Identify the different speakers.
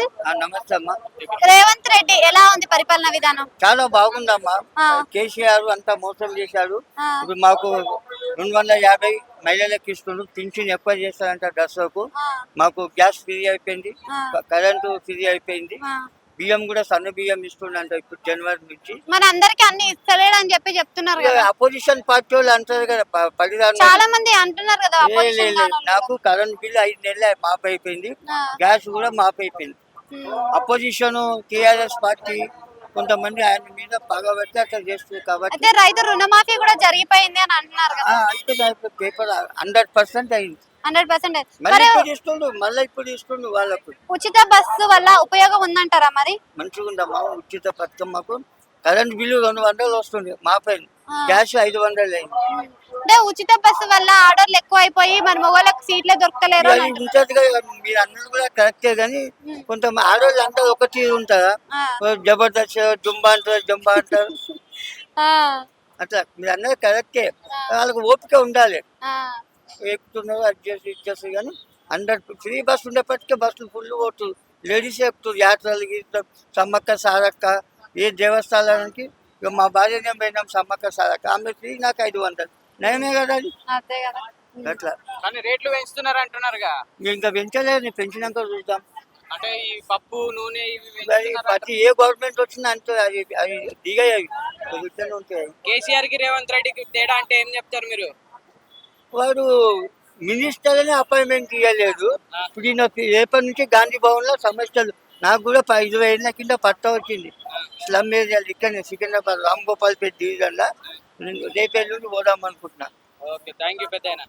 Speaker 1: Uncle.
Speaker 2: నమస్తే అమ్మా.
Speaker 1: రేవంత్ రెడ్డి ఎలా ఉంది పరిపాలన విధానం?
Speaker 2: చాలా బాగుందమ్మా.
Speaker 1: ఆ.
Speaker 2: కేసీఆర్ అంతా మోసం చేశాడు.
Speaker 1: ఆ.
Speaker 2: ఇప్పుడు మాకు 250 మహిళలకు ఇస్తుండ్రు. పింఛన్ ఎక్కువ చేస్తారంట దసరాకు.
Speaker 1: ఆ.
Speaker 2: మాకు గ్యాస్ ఫ్రీ అయిపోయింది,
Speaker 1: ఆ.
Speaker 2: కరెంటు ఫ్రీ అయిపోయింది,
Speaker 1: ఆ.
Speaker 2: బియ్యం కూడా సన్న బియ్యం ఇస్తుండంట ఇప్పుడు జనవరి నుంచి.
Speaker 1: మరి అందరికి అన్ని ఇస్తలేడు అని చెప్తున్నారు కదా.
Speaker 2: అపోజిషన్ పార్టీ వాళ్ళు అంటారు కదా పరిధానం.
Speaker 1: చాలా మంది అంటున్నారు కదా opposition వాళ్ళు.
Speaker 2: నాకు కరెంట్ బిల్ 5 నెలలు మాఫ్ అయిపోయింది,
Speaker 1: ఆ.
Speaker 2: గ్యాస్ కూడా మాఫ్ అయిపోయింది.
Speaker 1: ఉమ్.
Speaker 2: అపోజిషన్ టిఆర్ఎస్ పార్టీ కొంతమంది ఆయన మీద పగబట్టి అట్లా చేస్తుంది కాబట్టి
Speaker 1: అయితే రైతు రుణమాఫీ కూడా జరిగిపోయింది అని అంటున్నారు కదా.
Speaker 2: అంటే పేపర్ 100% అయింది.
Speaker 1: 100%.
Speaker 2: మళ్ళీ
Speaker 1: మరి
Speaker 2: ఇప్పుడు ఇస్తుండు వాళ్ళకు.
Speaker 1: ఉచిత బస్సు వల్ల ఉపయోగం ఉందంటారా మరి?
Speaker 2: మంచిగా ఉందమ్మా ఉచిత పథకం. కరెంట్ బిల్లు 200 వస్తుంది, మాపైంది.
Speaker 1: ఆ.
Speaker 2: గ్యాస్ 500 అయింది.
Speaker 1: అంటే ఉచిత బస్సు వల్ల ఆర్డర్లు ఎక్కువ అయిపోయి మరి మగవాళ్ళకి సీట్లే దొరకలేరు అని
Speaker 2: అది
Speaker 1: అంటున్నారు.
Speaker 2: ఉంటుంది కదా, మీరు అన్నది కూడా కరెక్టే కానీ కొంతమంది ఆడవాళ్ళు అంతా ఒక తీరు ఉంటారా?
Speaker 1: ఆ.
Speaker 2: జబర్దస్త్ జుంబా అంటారు
Speaker 1: ఆ.
Speaker 2: అట్లా. మీరు అన్నది కరెక్టే, వాళ్ళకి ఓపిక ఉండాలి.
Speaker 1: ఆ.
Speaker 2: ఎక్కుతున్నారు అడ్జస్ట్ ఇచ్చేస్తారు కానీ 100 ఫ్రీ బస్సు ఉండేప్పటికే బస్సులు ఫుల్ పోతుంది. లేడీస్ ఎక్కుతారు యాత్రలకి, సమ్మక్క సారక్క ఏ దేవస్థానానికి. ఇక మా భార్య నేను పోయినాం సమ్మక్క సారక్క, ఆమె ఫ్రీ, నాకు 500 నయమే కదా అది.
Speaker 1: అంతే కదా.
Speaker 2: అట్లా
Speaker 3: కానీ రేట్లు పెంచుతున్నారు అంటున్నారుగా.
Speaker 2: ఇంకా పెంచలేదు, నేను పెంచినాక చూద్దాం.
Speaker 3: అంటే ఈ పప్పు నూనె ఇవి
Speaker 2: మరి
Speaker 3: పెంచుతున్నారు
Speaker 2: ప్రతి ఏ గవర్నమెంట్ వచ్చినా అంతే, అవి దిగాయి పెరుగుతూనే ఉంటాయి.
Speaker 3: కేసీఆర్ కి రేవంత్ రెడ్డికి తేడా అంటే ఏం చెప్తారు మీరు?
Speaker 2: వాడు మినిస్టర్ అని అపాయింట్మెంట్ ఇవ్వలేదు. ఇప్పుడు ఈయన రేపటి నుంచి గాంధీ భవన్ లో సమస్యలు. నాకు కూడా 20 ఏళ్ళ కింద పట్టా వచ్చింది. స్లమ్ ఏరియాలు ఇక్కడ సికింద్రాబాద్ రామ్ గోపాల్ పేట డివిజన్ లో రేపు ఎల్లుండి పోదాం అనుకుంటున్నా.
Speaker 3: ఓకే, థ్యాంక్ యూ పెద్దాయన.